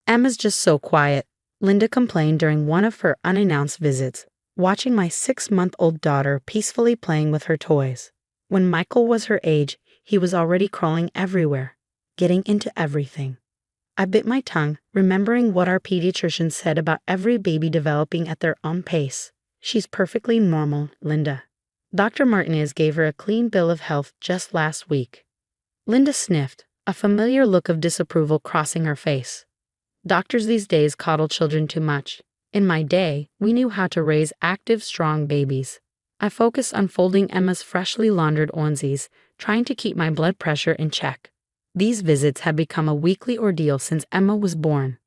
Emma's just so quiet, Linda complained during one of her unannounced visits, watching my 6-month-old daughter peacefully playing with her toys. When Michael was her age, he was already crawling everywhere, getting into everything. I bit my tongue, remembering what our pediatrician said about every baby developing at their own pace. She's perfectly normal, Linda. Dr. Martinez gave her a clean bill of health just last week. Linda sniffed, a familiar look of disapproval crossing her face. Doctors these days coddle children too much. In my day, we knew how to raise active, strong babies. I focused on folding Emma's freshly laundered onesies, trying to keep my blood pressure in check. These visits had become a weekly ordeal since Emma was born.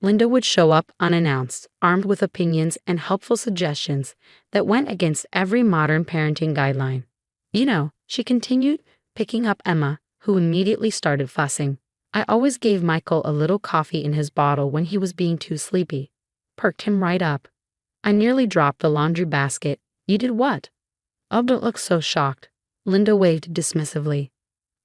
Linda would show up unannounced, armed with opinions and helpful suggestions that went against every modern parenting guideline. You know, she continued, picking up Emma, who immediately started fussing. I always gave Michael a little coffee in his bottle when he was being too sleepy. Perked him right up. I nearly dropped the laundry basket. You did what? Oh, don't look so shocked. Linda waved dismissively.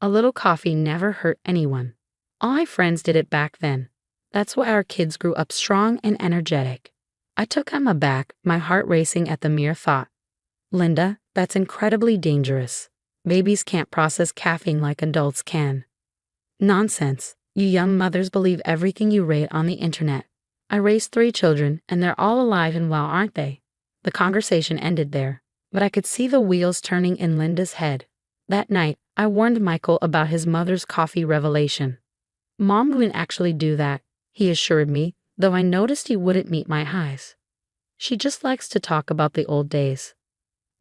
A little coffee never hurt anyone. All my friends did it back then. That's why our kids grew up strong and energetic. I took Emma back, my heart racing at the mere thought. Linda, that's incredibly dangerous. Babies can't process caffeine like adults can. Nonsense. You young mothers believe everything you read on the internet. I raised 3 children, and they're all alive and well, aren't they? The conversation ended there, but I could see the wheels turning in Linda's head. That night, I warned Michael about his mother's coffee revelation. Mom wouldn't actually do that, he assured me, though I noticed he wouldn't meet my eyes. She just likes to talk about the old days.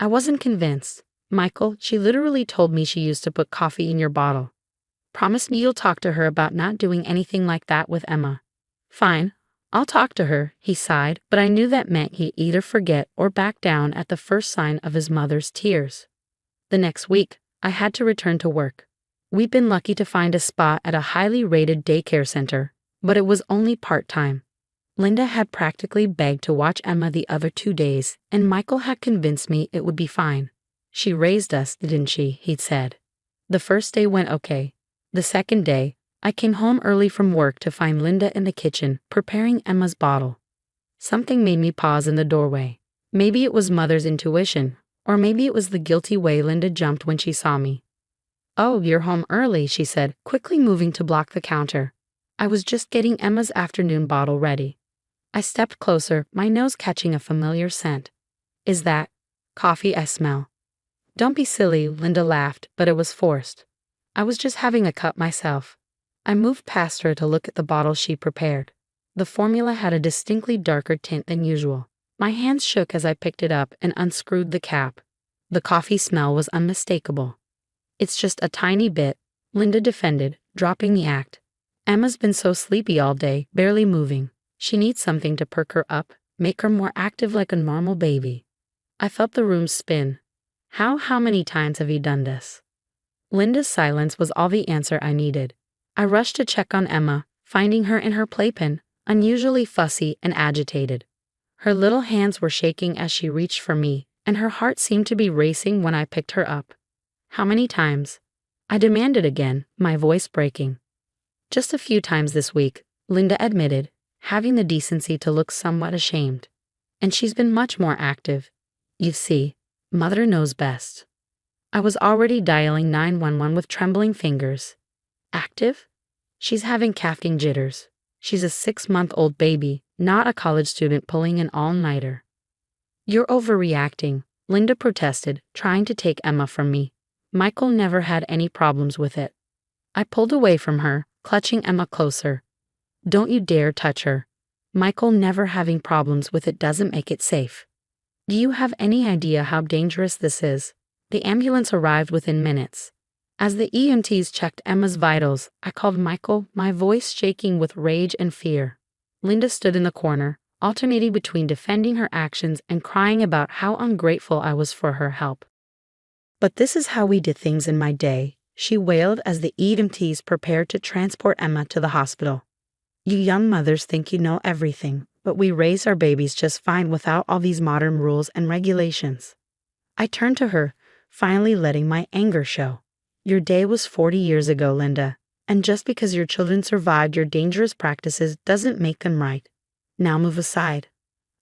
I wasn't convinced. Michael, she literally told me she used to put coffee in your bottle. Promise me you'll talk to her about not doing anything like that with Emma. Fine, I'll talk to her, he sighed, but I knew that meant he'd either forget or back down at the first sign of his mother's tears. The next week, I had to return to work. We'd been lucky to find a spot at a highly rated daycare center, but it was only part-time. Linda had practically begged to watch Emma the other 2 days, and Michael had convinced me it would be fine. She raised us, didn't she? He'd said. The first day went okay. The second day, I came home early from work to find Linda in the kitchen, preparing Emma's bottle. Something made me pause in the doorway. Maybe it was mother's intuition, or maybe it was the guilty way Linda jumped when she saw me. Oh, you're home early, she said, quickly moving to block the counter. I was just getting Emma's afternoon bottle ready. I stepped closer, my nose catching a familiar scent. Is that coffee I smell? Don't be silly, Linda laughed, but it was forced. I was just having a cup myself. I moved past her to look at the bottle she prepared. The formula had a distinctly darker tint than usual. My hands shook as I picked it up and unscrewed the cap. The coffee smell was unmistakable. It's just a tiny bit, Linda defended, dropping the act. Emma's been so sleepy all day, barely moving. She needs something to perk her up, make her more active like a normal baby. I felt the room spin. How many times have you done this? Linda's silence was all the answer I needed. I rushed to check on Emma, finding her in her playpen, unusually fussy and agitated. Her little hands were shaking as she reached for me, and her heart seemed to be racing when I picked her up. How many times? I demanded again, my voice breaking. Just a few times this week, Linda admitted, having the decency to look somewhat ashamed. And she's been much more active. You see, mother knows best. I was already dialing 911 with trembling fingers. Active? She's having caffeine jitters. She's a 6-month-old baby, not a college student pulling an all-nighter. You're overreacting, Linda protested, trying to take Emma from me. Michael never had any problems with it. I pulled away from her, clutching Emma closer. Don't you dare touch her. Michael never having problems with it doesn't make it safe. Do you have any idea how dangerous this is? The ambulance arrived within minutes. As the EMTs checked Emma's vitals, I called Michael, my voice shaking with rage and fear. Linda stood in the corner, alternating between defending her actions and crying about how ungrateful I was for her help. But this is how we did things in my day, she wailed as the EMTs prepared to transport Emma to the hospital. You young mothers think you know everything, but we raise our babies just fine without all these modern rules and regulations. I turned to her, finally letting my anger show. Your day was 40 years ago, Linda. And just because your children survived your dangerous practices doesn't make them right. Now move aside.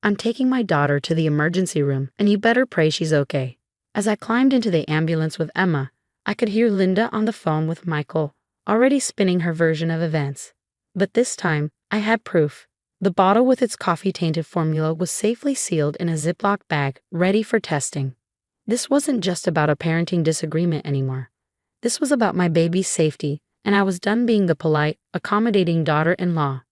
I'm taking my daughter to the emergency room, and you better pray she's okay." As I climbed into the ambulance with Emma, I could hear Linda on the phone with Michael, already spinning her version of events. But this time, I had proof. The bottle with its coffee-tainted formula was safely sealed in a Ziploc bag, ready for testing. This wasn't just about a parenting disagreement anymore. This was about my baby's safety, and I was done being the polite, accommodating daughter-in-law.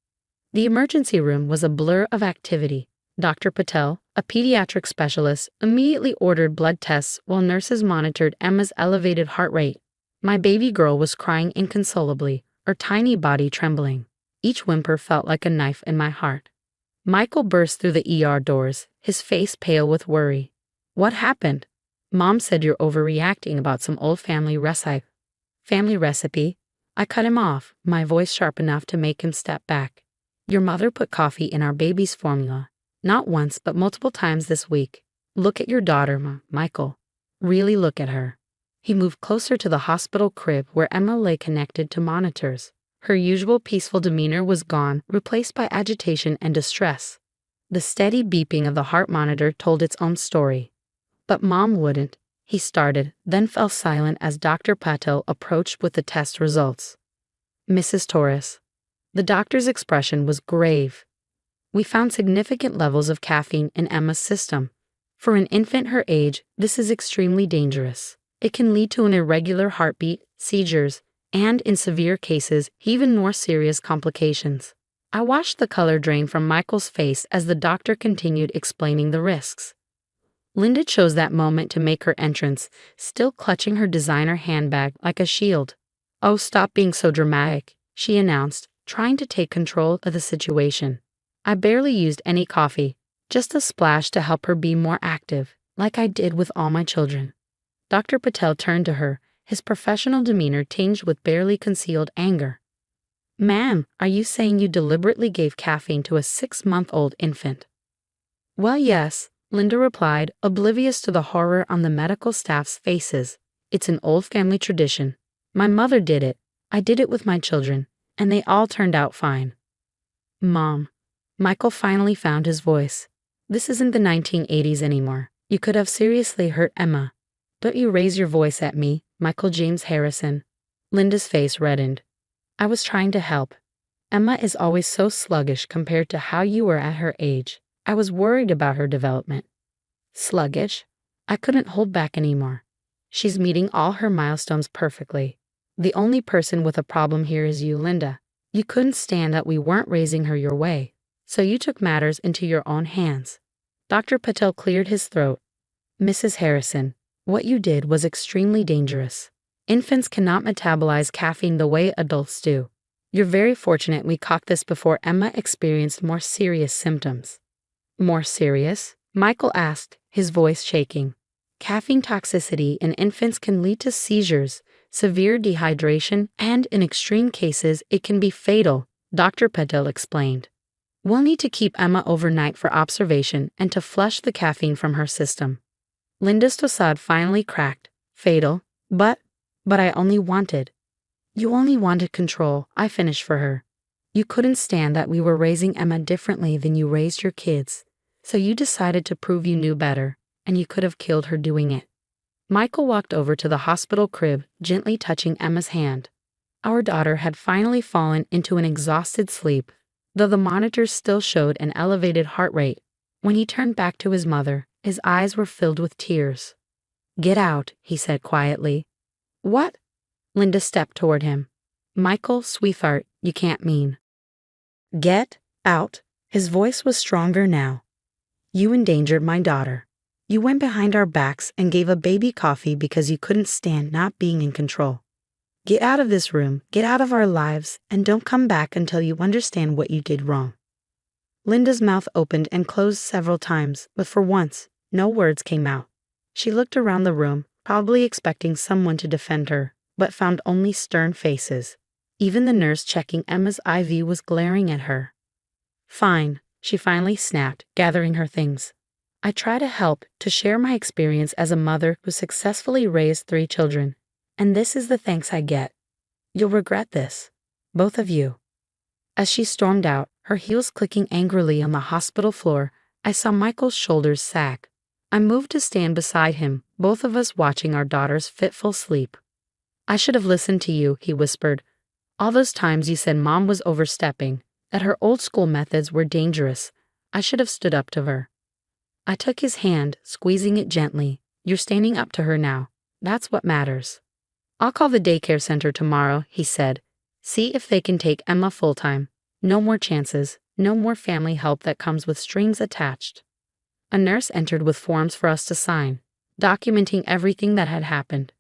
The emergency room was a blur of activity. Dr. Patel, a pediatric specialist, immediately ordered blood tests while nurses monitored Emma's elevated heart rate. My baby girl was crying inconsolably, her tiny body trembling. Each whimper felt like a knife in my heart. Michael burst through the ER doors, his face pale with worry. "What happened?" "Mom said you're overreacting about some old family recipe." "Family recipe?" I cut him off, my voice sharp enough to make him step back. "Your mother put coffee in our baby's formula. Not once, but multiple times this week. Look at your daughter, Michael. Really look at her." He moved closer to the hospital crib where Emma lay connected to monitors. Her usual peaceful demeanor was gone, replaced by agitation and distress. The steady beeping of the heart monitor told its own story. "But Mom wouldn't," he started, then fell silent as Dr. Patel approached with the test results. "Mrs. Torres." The doctor's expression was grave. "We found significant levels of caffeine in Emma's system. For an infant her age, this is extremely dangerous. It can lead to an irregular heartbeat, seizures, and, in severe cases, even more serious complications." I watched the color drain from Michael's face as the doctor continued explaining the risks. Linda chose that moment to make her entrance, still clutching her designer handbag like a shield. "Oh, stop being so dramatic," she announced, trying to take control of the situation. "I barely used any coffee, just a splash to help her be more active, like I did with all my children." Dr. Patel turned to her, his professional demeanor tinged with barely concealed anger. "Ma'am, are you saying you deliberately gave caffeine to a 6-month-old infant?" "Well, yes," Linda replied, oblivious to the horror on the medical staff's faces. "It's an old family tradition. My mother did it. I did it with my children, and they all turned out fine." "Mom." Michael finally found his voice. "This isn't the 1980s anymore. You could have seriously hurt Emma." "Don't you raise your voice at me, Michael James Harrison." Linda's face reddened. "I was trying to help. Emma is always so sluggish compared to how you were at her age. I was worried about her development." "Sluggish?" I couldn't hold back anymore. "She's meeting all her milestones perfectly. The only person with a problem here is you, Linda. You couldn't stand that we weren't raising her your way, so you took matters into your own hands." Dr. Patel cleared his throat. "Mrs. Harrison, what you did was extremely dangerous. Infants cannot metabolize caffeine the way adults do. You're very fortunate we caught this before Emma experienced more serious symptoms." "More serious?" Michael asked, his voice shaking. "Caffeine toxicity in infants can lead to seizures, severe dehydration, and in extreme cases, it can be fatal," Dr. Patel explained. "We'll need to keep Emma overnight for observation and to flush the caffeine from her system." Linda's tossade finally cracked. "Fatal? But I only wanted." "You only wanted control," I finished for her. "You couldn't stand that we were raising Emma differently than you raised your kids. So you decided to prove you knew better, and you could have killed her doing it." Michael walked over to the hospital crib, gently touching Emma's hand. Our daughter had finally fallen into an exhausted sleep, though the monitors still showed an elevated heart rate. When he turned back to his mother, his eyes were filled with tears. "Get out," he said quietly. "What?" Linda stepped toward him. "Michael, sweetheart, you can't mean." "Get out." His voice was stronger now. "You endangered my daughter. You went behind our backs and gave a baby coffee because you couldn't stand not being in control. Get out of this room, get out of our lives, and don't come back until you understand what you did wrong." Linda's mouth opened and closed several times, but for once, no words came out. She looked around the room, probably expecting someone to defend her, but found only stern faces. Even the nurse checking Emma's IV was glaring at her. "Fine," she finally snapped, gathering her things. "I try to help, to share my experience as a mother who successfully raised 3 children, and this is the thanks I get." You'll regret this. Both of you. As she stormed out, her heels clicking angrily on the hospital floor, I saw Michael's shoulders sag. I moved to stand beside him, both of us watching our daughter's fitful sleep. I should have listened to you, he whispered. All those times you said Mom was overstepping, that her old school methods were dangerous. I should have stood up to her. I took his hand, squeezing it gently. You're standing up to her now. That's what matters. I'll call the daycare center tomorrow, he said. See if they can take Emma full-time. No more chances, no more family help that comes with strings attached. A nurse entered with forms for us to sign, documenting everything that had happened.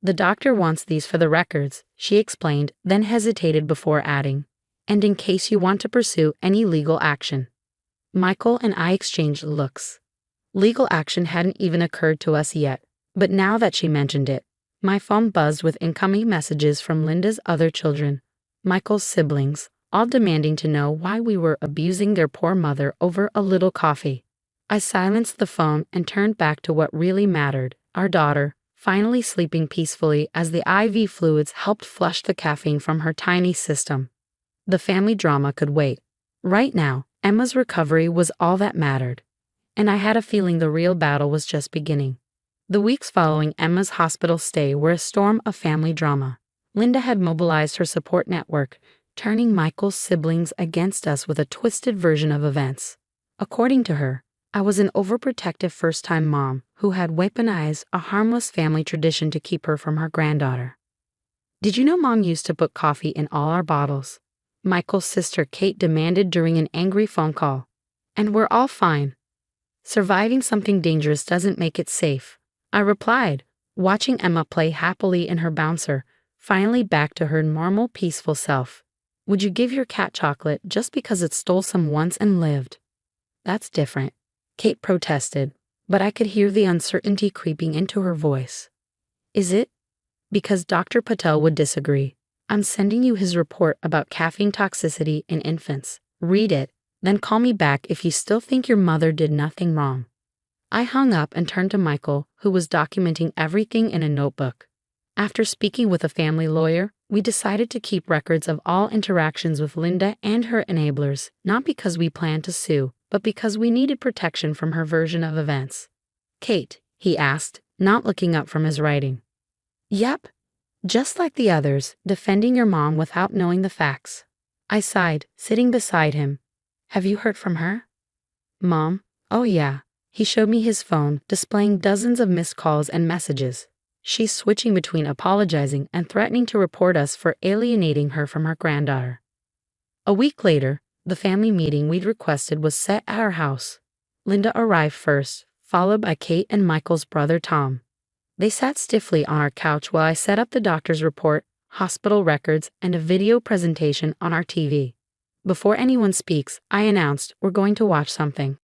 The doctor wants these for the records, she explained, then hesitated before adding, and in case you want to pursue any legal action. Michael and I exchanged looks. Legal action hadn't even occurred to us yet, but now that she mentioned it, my phone buzzed with incoming messages from Linda's other children, Michael's siblings, all demanding to know why we were abusing their poor mother over a little coffee. I silenced the phone and turned back to what really mattered, our daughter, finally sleeping peacefully as the IV fluids helped flush the caffeine from her tiny system. The family drama could wait. Right now, Emma's recovery was all that mattered, and I had a feeling the real battle was just beginning. The weeks following Emma's hospital stay were a storm of family drama. Linda had mobilized her support network, turning Michael's siblings against us with a twisted version of events. According to her, I was an overprotective first-time mom who had weaponized a harmless family tradition to keep her from her granddaughter. Did you know Mom used to put coffee in all our bottles? Michael's sister Kate demanded during an angry phone call. And we're all fine. Surviving something dangerous doesn't make it safe, I replied, watching Emma play happily in her bouncer, finally back to her normal, peaceful self. Would you give your cat chocolate just because it stole some once and lived? That's different, Kate protested, but I could hear the uncertainty creeping into her voice. Is it? Because Dr. Patel would disagree. I'm sending you his report about caffeine toxicity in infants. Read it, then call me back if you still think your mother did nothing wrong. I hung up and turned to Michael, who was documenting everything in a notebook. After speaking with a family lawyer, we decided to keep records of all interactions with Linda and her enablers, not because we planned to sue, but because we needed protection from her version of events. Kate, he asked, not looking up from his writing. Yep. Just like the others, defending your mom without knowing the facts. I sighed, sitting beside him. Have you heard from her? Mom? Oh yeah. He showed me his phone, displaying dozens of missed calls and messages. She's switching between apologizing and threatening to report us for alienating her from her granddaughter. A week later, the family meeting we'd requested was set at our house. Linda arrived first, followed by Kate and Michael's brother Tom. They sat stiffly on our couch while I set up the doctor's report, hospital records, and a video presentation on our TV. Before anyone speaks, I announced we're going to watch something.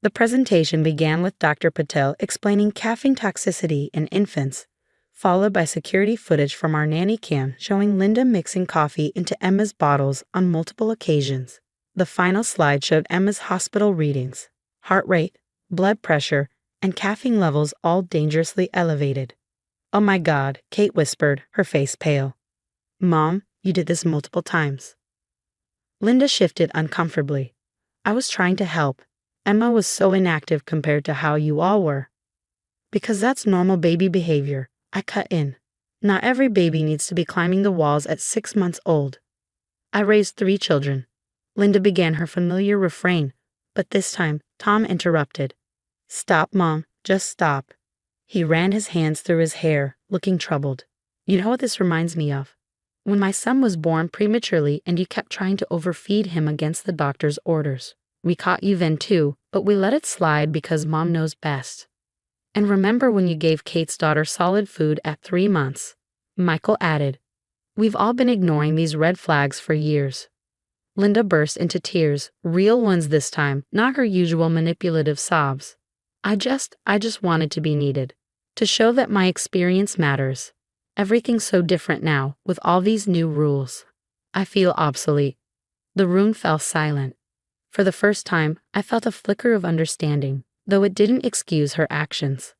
The presentation began with Dr. Patel explaining caffeine toxicity in infants, followed by security footage from our nanny cam showing Linda mixing coffee into Emma's bottles on multiple occasions. The final slide showed Emma's hospital readings, heart rate, blood pressure, and caffeine levels all dangerously elevated. Oh my God, Kate whispered, her face pale. Mom, you did this multiple times. Linda shifted uncomfortably. I was trying to help. Emma was so inactive compared to how you all were. Because that's normal baby behavior, I cut in. Not every baby needs to be climbing the walls at 6 months old. I raised 3 children. Linda began her familiar refrain, but this time, Tom interrupted. Stop, Mom, just stop. He ran his hands through his hair, looking troubled. You know what this reminds me of? When my son was born prematurely and you kept trying to overfeed him against the doctor's orders. We caught you then too, but we let it slide because Mom knows best. And remember when you gave Kate's daughter solid food at 3 months? Michael added. We've all been ignoring these red flags for years. Linda burst into tears, real ones this time, not her usual manipulative sobs. I just wanted to be needed. To show that my experience matters. Everything's so different now, with all these new rules. I feel obsolete. The room fell silent. For the first time, I felt a flicker of understanding, though it didn't excuse her actions.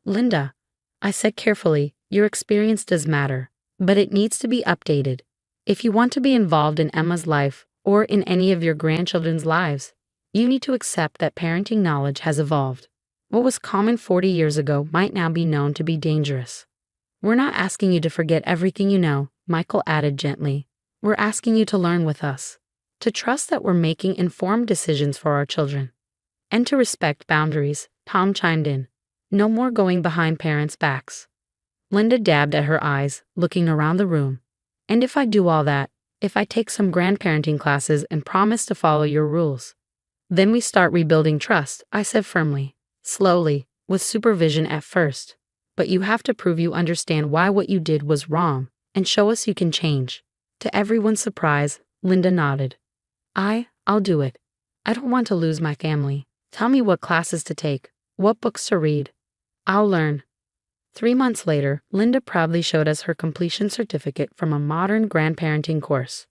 Linda, I said carefully, your experience does matter. but it needs to be updated. If you want to be involved in Emma's life or in any of your grandchildren's lives, you need to accept that parenting knowledge has evolved. What was common 40 years ago might now be known to be dangerous. We're not asking you to forget everything you know, Michael added gently. We're asking you to learn with us, to trust that we're making informed decisions for our children, and to respect boundaries, Tom chimed in. No more going behind parents' backs. Linda dabbed at her eyes, looking around the room. And if I do all that, if I take some grandparenting classes and promise to follow your rules, then we start rebuilding trust, I said firmly, slowly, with supervision at first. But you have to prove you understand why what you did was wrong, and show us you can change. To everyone's surprise, Linda nodded. I'll do it. I don't want to lose my family. Tell me what classes to take, what books to read. I'll learn. 3 months later, Linda proudly showed us her completion certificate from a modern grandparenting course.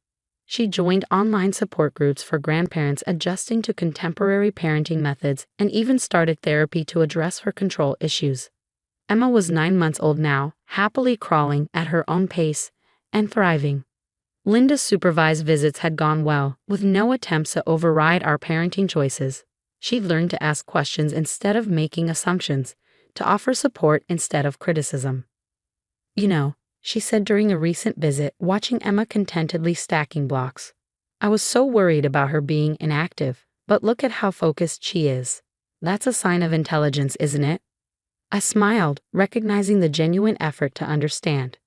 She joined online support groups for grandparents adjusting to contemporary parenting methods and even started therapy to address her control issues. Emma was 9 months old now, happily crawling at her own pace and thriving. Linda's supervised visits had gone well, with no attempts to override our parenting choices. She'd learned to ask questions instead of making assumptions, to offer support instead of criticism. You know, she said during a recent visit, watching Emma contentedly stacking blocks. I was so worried about her being inactive, but look at how focused she is. That's a sign of intelligence, isn't it? I smiled, recognizing the genuine effort to understand.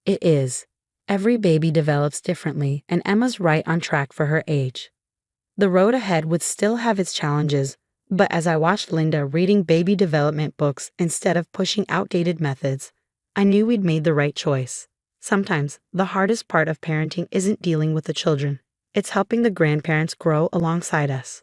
It is. Every baby develops differently, and Emma's right on track for her age. The road ahead would still have its challenges, but as I watched Linda reading baby development books instead of pushing outdated methods, I knew we'd made the right choice. Sometimes, the hardest part of parenting isn't dealing with the children. It's helping the grandparents grow alongside us.